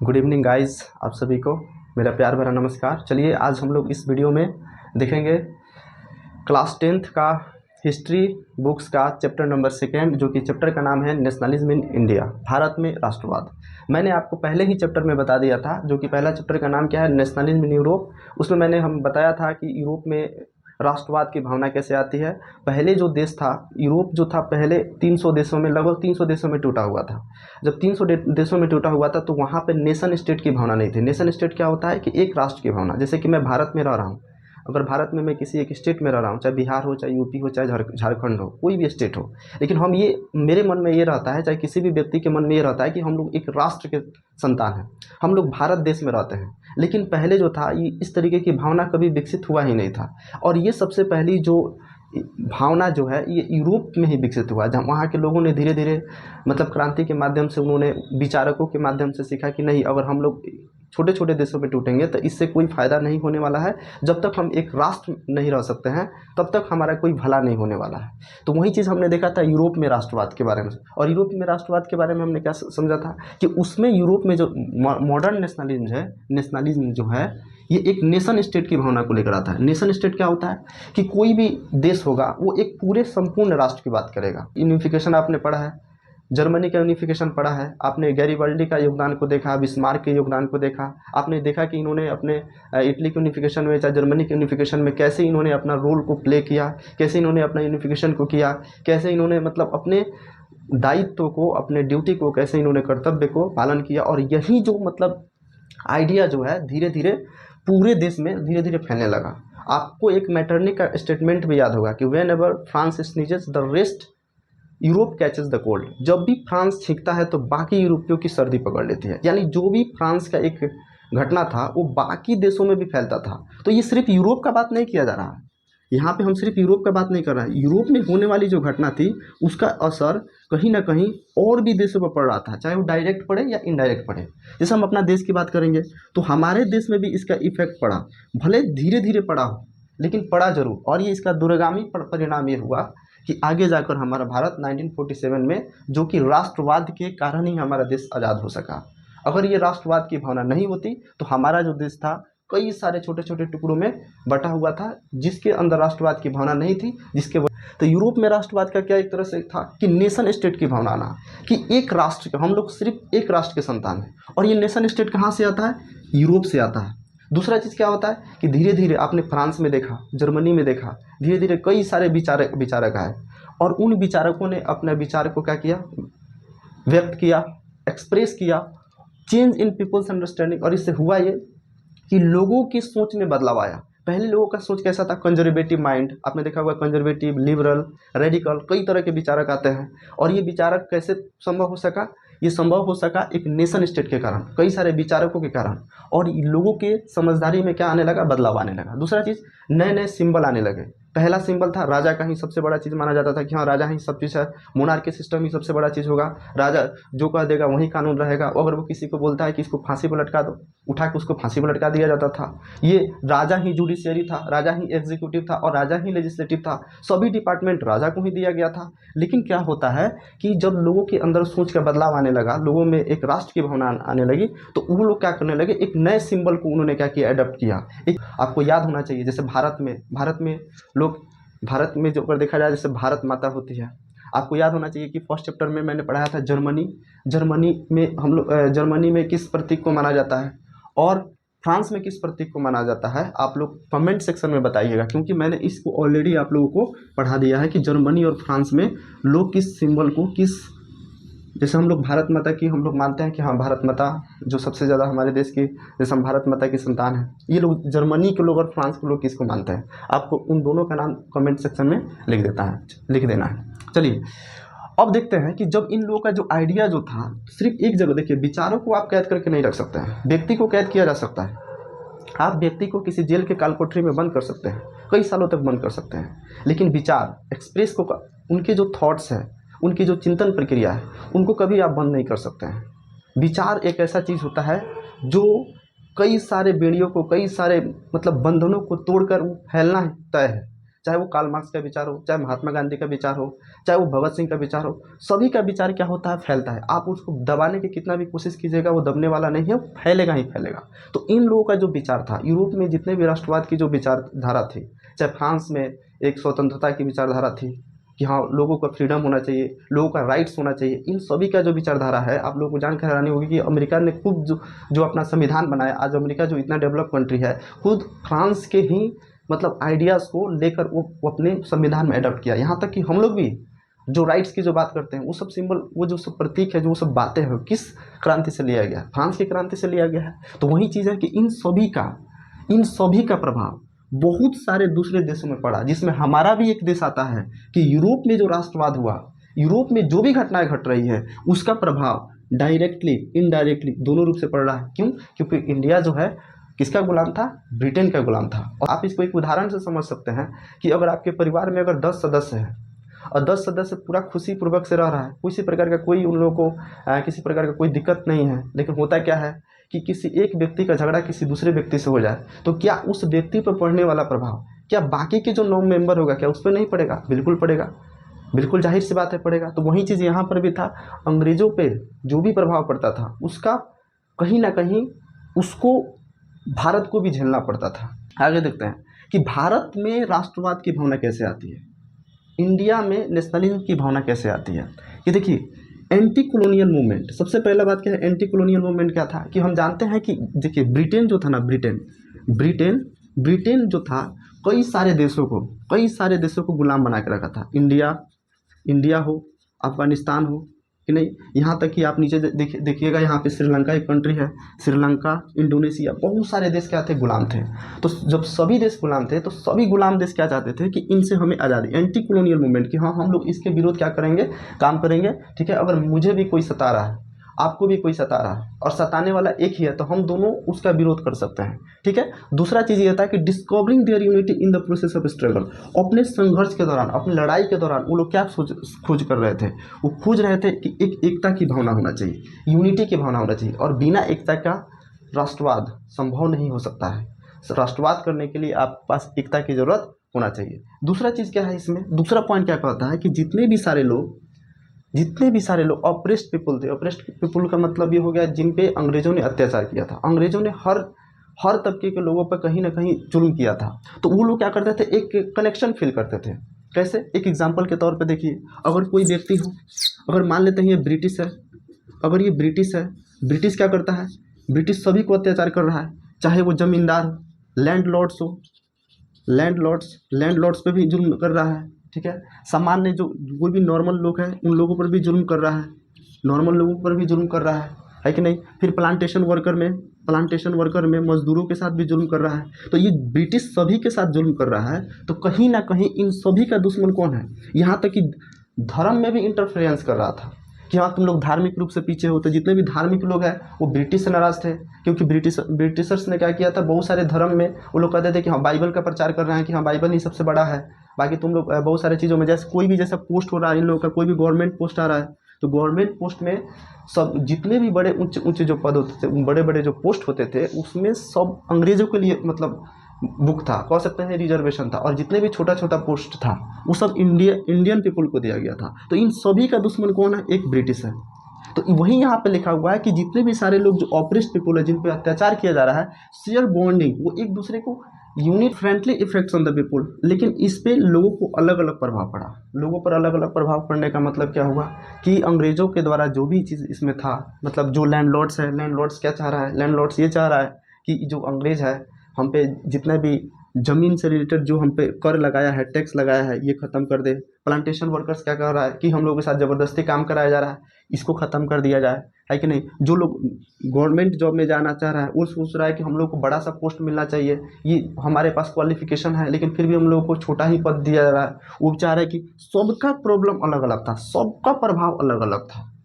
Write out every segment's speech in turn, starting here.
Good evening guys, आप सभी को मेरा प्यार भरा नमस्कार। चलिए आज हम लोग इस वीडियो में देखेंगे क्लास 10th का हिस्ट्री बुक्स का चैप्टर नंबर 2, जो कि चैप्टर का नाम है नेशनलिज्म इन इंडिया, भारत में राष्ट्रवाद। मैंने आपको पहले ही चैप्टर में बता दिया था, जो कि पहला चैप्टर का नाम क्या है, नेशनलिज्म इन यूरोप। उसमें मैंने हम बताया था कि यूरोप में राष्ट्रवाद की भावना कैसे आती है। पहले जो देश था यूरोप, जो था पहले 300 देशों में, लगभग 300 देशों में टूटा हुआ था। जब 300 देशों में टूटा हुआ था तो वहाँ पे नेशन स्टेट की भावना नहीं थी। नेशन स्टेट क्या होता है कि एक राष्ट्र की भावना। जैसे कि मैं भारत में रह रहा हूँ, अगर भारत में मैं किसी एक स्टेट में रह रहा हूँ, चाहे बिहार हो, चाहे यूपी हो, चाहे झारखंड हो, कोई भी स्टेट हो, लेकिन हम ये, मेरे मन में ये रहता है, चाहे किसी भी व्यक्ति के मन में ये रहता है कि हम लोग एक राष्ट्र के संतान हैं, हम लोग भारत देश में रहते हैं। लेकिन पहले जो था ये इस तरीके की भावना कभी विकसित हुआ ही नहीं था। और ये सबसे पहली जो भावना जो है ये यूरोप में ही विकसित हुआ, जहाँ वहाँ के लोगों ने धीरे धीरे मतलब क्रांति के माध्यम से, उन्होंने विचारकों के माध्यम से सीखा कि नहीं, अगर हम लोग छोटे छोटे देशों में टूटेंगे तो इससे कोई फ़ायदा नहीं होने वाला है। जब तक हम एक राष्ट्र नहीं रह सकते हैं तब तक हमारा कोई भला नहीं होने वाला है। तो वही चीज़ हमने देखा था यूरोप में राष्ट्रवाद के बारे में। और यूरोप में राष्ट्रवाद के बारे में हमने क्या समझा था कि उसमें यूरोप में जो मॉडर्न नेशनलिज्म जो है ये एक नेशन स्टेट की भावना को लेकर आता है। नेशन स्टेट क्या होता है कि कोई भी देश होगा वो एक पूरे संपूर्ण राष्ट्र की बात करेगा। यूनिफिकेशन आपने पढ़ा है, जर्मनी का यूनिफिकेशन पढ़ा है आपने, गैरिबाल्डी का योगदान को देखा, बिस्मार्क के योगदान को देखा आपने, देखा कि इन्होंने अपने इटली के यूनिफिकेशन में, चाहे जर्मनी के यूनिफिकेशन में, कैसे इन्होंने अपना रोल को प्ले किया, कैसे इन्होंने अपना यूनिफिकेशन को किया, कैसे इन्होंने मतलब अपने दायित्व को, अपने ड्यूटी को, कैसे इन्होंने कर्तव्य को पालन किया। और यही जो मतलब आइडिया जो है धीरे धीरे पूरे देश में धीरे धीरे फैलने लगा। आपको एक मैटरनी का स्टेटमेंट भी याद होगा कि when ever France sneezes the rest Europe catches the cold. जब भी फ्रांस छींकता है तो बाकी यूरोपियों की सर्दी पकड़ लेती है। यानी जो भी फ्रांस का एक घटना था वो बाकी देशों में भी फैलता था। तो ये सिर्फ यूरोप का बात नहीं किया जा रहा है, यहाँ पे हम सिर्फ यूरोप का बात नहीं कर रहे हैं। यूरोप में होने वाली जो घटना थी उसका असर कहीं ना कहीं और भी देशों पर पड़ रहा था, चाहे वो डायरेक्ट पड़े या इनडायरेक्ट पड़े। जैसे हम अपना देश की बात करेंगे तो हमारे देश में भी इसका इफेक्ट पड़ा, भले धीरे धीरे पड़ा हो लेकिन पड़ा जरूर। और ये इसका दूरगामी परिणाम ये हुआ कि आगे जाकर हमारा भारत 1947 में, जो कि राष्ट्रवाद के कारण ही हमारा देश आज़ाद हो सका। अगर ये राष्ट्रवाद की भावना नहीं होती तो हमारा जो देश था कई सारे छोटे छोटे टुकड़ों में बटा हुआ था, जिसके अंदर राष्ट्रवाद की भावना नहीं थी। तो यूरोप में राष्ट्रवाद का क्या एक तरह से था कि नेशन स्टेट की भावना आना, कि एक राष्ट्र, हम लोग सिर्फ एक राष्ट्र के संतान हैं। और ये नेशन स्टेट कहाँ से आता है? यूरोप से आता है। दूसरा चीज़ क्या होता है कि धीरे धीरे आपने फ्रांस में देखा, जर्मनी में देखा, धीरे धीरे कई सारे विचारक आए और उन विचारकों ने अपने विचार को क्या किया, व्यक्त किया, एक्सप्रेस किया, चेंज इन पीपल्स अंडरस्टैंडिंग। और इससे हुआ ये कि लोगों की सोच में बदलाव आया। पहले लोगों का सोच कैसा था? कंजर्वेटिव माइंड, आपने देखा होगा, कंजर्वेटिव, लिबरल, रेडिकल, कई तरह के विचारक आते हैं। और ये विचारक कैसे संभव हो सका? ये संभव हो सका एक नेशन स्टेट के कारण, कई सारे विचारकों के कारण। और लोगों के समझदारी में क्या आने लगा? बदलाव आने लगा। दूसरा चीज़, नए नए सिंबल आने लगे। पहला सिंबल था राजा का ही सबसे बड़ा चीज़ माना जाता था कि हाँ राजा ही सब चीज़ है, मोनार्की सिस्टम ही सबसे बड़ा चीज़ होगा, राजा जो कह देगा वही कानून रहेगा। अगर वो किसी को बोलता है कि इसको फांसी पर लटका दो, उठा के उसको फांसी पर लटका दिया जाता था। ये राजा ही जुडिशियरी था, राजा ही एग्जीक्यूटिव था और राजा ही लेजिस्लेटिव था। सभी डिपार्टमेंट राजा को ही दिया गया था। लेकिन क्या होता है कि जब लोगों के अंदर सोच का बदलाव आने लगा, लोगों में एक राष्ट्र की भावना आने लगी, तो वो लोग क्या करने लगे, एक नए सिंबल को उन्होंने क्या किया, अडॉप्ट किया। एक आपको याद होना चाहिए, जैसे भारत में जो अगर देखा जाए, जैसे भारत माता होती है, आपको याद होना चाहिए कि फर्स्ट चैप्टर में मैंने पढ़ाया था जर्मनी में किस प्रतीक को माना जाता है और फ्रांस में किस प्रतीक को माना जाता है। आप लोग कमेंट सेक्शन में बताइएगा, क्योंकि मैंने इसको ऑलरेडी आप लोगों को पढ़ा दिया है कि जर्मनी और फ्रांस में लोग किस सिंबल को, किस, जैसे हम लोग भारत माता की, हम लोग मानते हैं कि हाँ भारत माता जो सबसे ज़्यादा हमारे देश की, जैसे हम भारत माता की संतान है, ये लोग जर्मनी के लोग और फ्रांस के लोग किसको मानते हैं? आपको उन दोनों का नाम कमेंट सेक्शन में लिख देना है। चलिए अब देखते हैं कि जब इन लोगों का जो आइडिया जो था, सिर्फ एक जगह, देखिए विचारों को आप कैद करके नहीं रख सकते हैं, व्यक्ति को कैद किया जा सकता है। आप व्यक्ति को किसी जेल के काल कोठरी में बंद कर सकते हैं, कई सालों तक बंद कर सकते हैं, लेकिन विचार एक्सप्रेस को, उनके जो थॉट्स हैं, उनकी जो चिंतन प्रक्रिया है, उनको कभी आप बंद नहीं कर सकते हैं। विचार एक ऐसा चीज़ होता है जो कई सारे बेड़ियों को, कई सारे मतलब बंधनों को तोड़कर वो फैलना तय है। चाहे वो कार्ल मार्क्स का विचार हो, चाहे महात्मा गांधी का विचार हो, चाहे वो भगत सिंह का विचार हो, सभी का विचार क्या होता है, फैलता है। आप उसको दबाने की कितना भी कोशिश कीजिएगा वो दबने वाला नहीं है, फैलेगा ही फैलेगा। तो इन लोगों का जो विचार था, यूरोप में जितने भी राष्ट्रवाद की जो विचारधारा थी, चाहे फ्रांस में एक स्वतंत्रता की विचारधारा थी कि हाँ लोगों का फ्रीडम होना चाहिए, लोगों का राइट्स होना चाहिए, इन सभी का जो विचारधारा है, आप लोगों को जानकर हैरानी होगी कि अमेरिका ने खुद जो अपना संविधान बनाया, आज अमेरिका जो इतना डेवलप कंट्री है, खुद फ्रांस के ही मतलब आइडियाज़ को लेकर वो अपने संविधान में अडॉप्ट किया। यहाँ तक कि हम लोग भी जो राइट्स की जो बात करते हैं, वो सब सिंबल, वो जो सब प्रतीक है, जो वो सब बातें हैं, किस क्रांति से लिया गया, फ्रांस की क्रांति से लिया गया है। तो वही चीज़ है कि इन सभी का प्रभाव बहुत सारे दूसरे देशों में पड़ा, जिसमें हमारा भी एक देश आता है कि यूरोप में जो राष्ट्रवाद हुआ, यूरोप में जो भी घटनाएं घट रही है, उसका प्रभाव डायरेक्टली इनडायरेक्टली दोनों रूप से पड़ रहा है। क्यों? क्योंकि इंडिया जो है किसका गुलाम था? ब्रिटेन का गुलाम था। और आप इसको एक उदाहरण से समझ सकते हैं कि अगर आपके परिवार में अगर 10 सदस्य हैं और 10 सदस्य पूरा खुशी पूर्वक से रह रहा है, किसी प्रकार का कोई उन लोगों को किसी प्रकार का कोई दिक्कत नहीं है, लेकिन होता क्या है कि किसी एक व्यक्ति का झगड़ा किसी दूसरे व्यक्ति से हो जाए, तो क्या उस व्यक्ति पर पड़ने वाला प्रभाव क्या बाकी के जो 9 मेंबर होगा क्या उस पर नहीं पड़ेगा? बिल्कुल पड़ेगा, बिल्कुल जाहिर सी बात है पड़ेगा। तो वही चीज़ यहाँ पर भी था, अंग्रेज़ों पे जो भी प्रभाव पड़ता था उसका कहीं ना कहीं उसको भारत को भी झेलना पड़ता था। आगे देखते हैं कि भारत में राष्ट्रवाद की भावना कैसे आती है, इंडिया में नेशनलिज्म की भावना कैसे आती है। ये देखिए, एंटी कॉलोनियल मूवमेंट, सबसे पहला बात क्या है, एंटी कॉलोनियल मूवमेंट क्या था कि हम जानते हैं कि देखिए ब्रिटेन जो था ना, ब्रिटेन जो था कई सारे देशों को गुलाम बना के रखा था। इंडिया हो, अफगानिस्तान हो कि नहीं, यहाँ तक कि आप नीचे देखिएगा, यहाँ पे श्रीलंका एक कंट्री है, श्रीलंका, इंडोनेशिया, बहुत सारे देश क्या थे, गुलाम थे। तो जब सभी देश गुलाम थे तो सभी गुलाम देश क्या चाहते थे कि इनसे हमें आज़ादी, एंटी कॉलोनियल मूवमेंट कि हाँ हम लोग इसके विरोध क्या करेंगे, काम करेंगे। ठीक है, अगर मुझे भी कोई सता रहा है, आपको भी कोई सता रहा है और सताने वाला एक ही है, तो हम दोनों उसका विरोध कर सकते हैं। ठीक है, दूसरा चीज़ ये था कि discovering there unity in the process of struggle, अपने संघर्ष के दौरान, अपनी लड़ाई के दौरान वो लोग क्या खोज कर रहे थे, वो खोज रहे थे कि एक एकता की भावना होना चाहिए, यूनिटी की भावना होना चाहिए, और बिना एकता का राष्ट्रवाद संभव नहीं हो सकता है। राष्ट्रवाद करने के लिए आप पास एकता की जरूरत होना चाहिए। दूसरा चीज़ क्या है इसमें, दूसरा पॉइंट क्या कहता है कि जितने भी सारे लोग ऑप्रेस्ड पीपल थे, ऑप्रेस्ड पीपल का मतलब ये हो गया जिन पे अंग्रेज़ों ने अत्याचार किया था, अंग्रेज़ों ने हर तबके के लोगों पर कहीं ना कहीं जुल्म किया था, तो वो लोग क्या करते थे, एक कनेक्शन फील करते थे। कैसे? एक एग्जांपल के तौर पे देखिए, अगर कोई व्यक्ति हो, अगर मान लेते हैं ये ब्रिटिश है, अगर ये ब्रिटिश है, ब्रिटिश क्या करता है, ब्रिटिश सभी को अत्याचार कर रहा है, चाहे वो जमींदार हो, लैंडलॉर्ड्स पे भी जुल्म कर रहा है। ठीक है, सामान्य जो कोई भी नॉर्मल लोग हैं उन लोगों पर भी जुल्म कर रहा है कि नहीं। फिर प्लांटेशन वर्कर में मजदूरों के साथ भी जुल्म कर रहा है। तो ये ब्रिटिश सभी के साथ जुल्म कर रहा है, तो कहीं ना कहीं इन सभी का दुश्मन कौन है, यहाँ तक कि धर्म में भी इंटरफेरेंस कर रहा था कि हाँ तुम लोग धार्मिक रूप से पीछे हो। तो जितने भी धार्मिक लोग हैं वो ब्रिटिश से नाराज़ थे, क्योंकि ब्रिटिशर्स ने क्या किया था, बहुत सारे धर्म में वो लोग कहते थे कि हाँ बाइबल का प्रचार कर रहे हैं कि हाँ बाइबल ही सबसे बड़ा है, बाकी तुम लोग बहुत सारे चीज़ों में, जैसे कोई भी जैसा पोस्ट हो रहा है इन लोगों का, कोई भी गवर्नमेंट पोस्ट आ रहा है, तो गवर्नमेंट पोस्ट में सब जितने भी बड़े ऊंचे जो पद होते थे, बड़े जो पोस्ट होते थे, उसमें सब अंग्रेज़ों के लिए मतलब बुक था, कह सकते हैं रिजर्वेशन था, और जितने भी छोटा पोस्ट था वो सब इंडियन पीपल को दिया गया था। तो इन सभी का दुश्मन कौन है, एक ब्रिटिश है। तो वही यहाँ पे लिखा हुआ है कि जितने भी सारे लोग जो ऑपरेस्ट पीपल है, जिन पे अत्याचार किया जा रहा है, शेयर बॉन्डिंग, वो एक दूसरे को unit friendly effects on the people, लेकिन इस पे लोगों को अलग अलग प्रभाव पड़ा। लोगों पर अलग अलग प्रभाव पड़ने का मतलब क्या हुआ कि अंग्रेज़ों के द्वारा जो भी चीज़ इसमें था, मतलब जो लैंडलॉर्ड्स क्या चाह रहा है, लैंडलॉर्ड्स ये चाह रहा है कि जो अंग्रेज़ है हम पे जितने भी ज़मीन से रिलेटेड जो हम पे कर लगाया है, टैक्स लगाया है, ये ख़त्म कर दे। प्लांटेशन वर्कर्स क्या कर रहा है कि हम लोगों के साथ ज़बरदस्ती काम कराया जा रहा है, इसको ख़त्म कर दिया जाए, है कि नहीं। जो लोग गवर्नमेंट जॉब में जाना चाह रहा है वो सोच रहा है कि हम लोग को बड़ा सा पोस्ट मिलना चाहिए, ये हमारे पास क्वालिफिकेशन है, लेकिन फिर भी हम लोगों को छोटा ही पद दिया जा रहा है। वो चाह रहा है कि सबका प्रॉब्लम अलग अलग था, सबका प्रभाव अलग अलग था,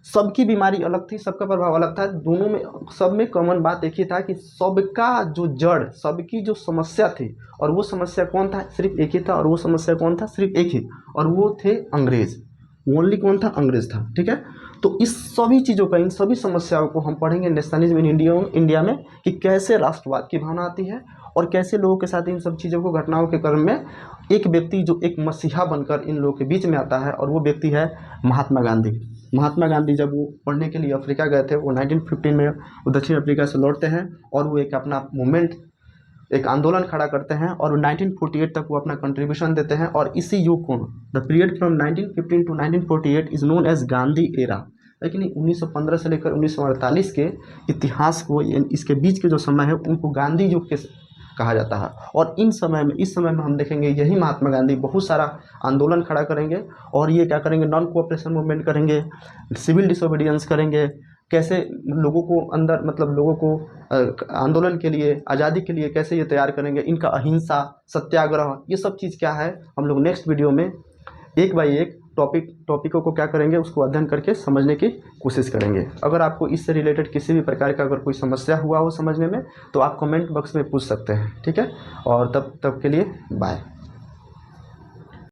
सबकी बीमारी अलग थी, सबका प्रभाव अलग था। दोनों में सब में कॉमन बात एक ही था कि सबका जो जड़, सबकी जो समस्या थी, और वो समस्या कौन था, सिर्फ एक ही था, और वो समस्या कौन था, सिर्फ एक ही, और वो थे अंग्रेज़। ओनली कौन था? अंग्रेज था। ठीक है, तो इस सभी चीज़ों का, इन सभी समस्याओं को हम पढ़ेंगे नेशनलिज्म इन इंडिया में, कि कैसे राष्ट्रवाद की भावना आती है और कैसे लोगों के साथ इन सब चीज़ों को, घटनाओं के क्रम में एक व्यक्ति जो एक मसीहा बनकर इन लोगों के बीच में आता है, और वो व्यक्ति है महात्मा गांधी। महात्मा गांधी जब वो पढ़ने के लिए अफ्रीका गए थे, वो 1915 में वो दक्षिण अफ्रीका से लौटते हैं और वो एक अपना मूवमेंट, एक आंदोलन खड़ा करते हैं, और 1948 तक वो अपना कंट्रीब्यूशन देते हैं। और इसी युग को, the period from 1915 to 1948 is known as Gandhi era. लेकिन 1915 से लेकर 1948 के इतिहास को, इसके बीच के जो समय है, उनको गांधी युग के कहा जाता है। और इस समय में हम देखेंगे यही महात्मा गांधी बहुत सारा आंदोलन खड़ा करेंगे, और ये क्या करेंगे? नॉन कोऑपरेशन मूवमेंट करेंगे, सिविल डिसोबीडियंस करेंगे, कैसे लोगों को अंदर, मतलब लोगों को आंदोलन के लिए, आज़ादी के लिए कैसे ये तैयार करेंगे, इनका अहिंसा, सत्याग्रह, ये सब चीज़ क्या है, हम लोग नेक्स्ट वीडियो में एक बाई एक टॉपिकों को क्या करेंगे, उसको अध्ययन करके समझने की कोशिश करेंगे। अगर आपको इससे रिलेटेड किसी भी प्रकार का अगर कोई समस्या हुआ हो समझने में, तो आप कमेंट बॉक्स में पूछ सकते हैं। ठीक है, और तब के लिए बाय।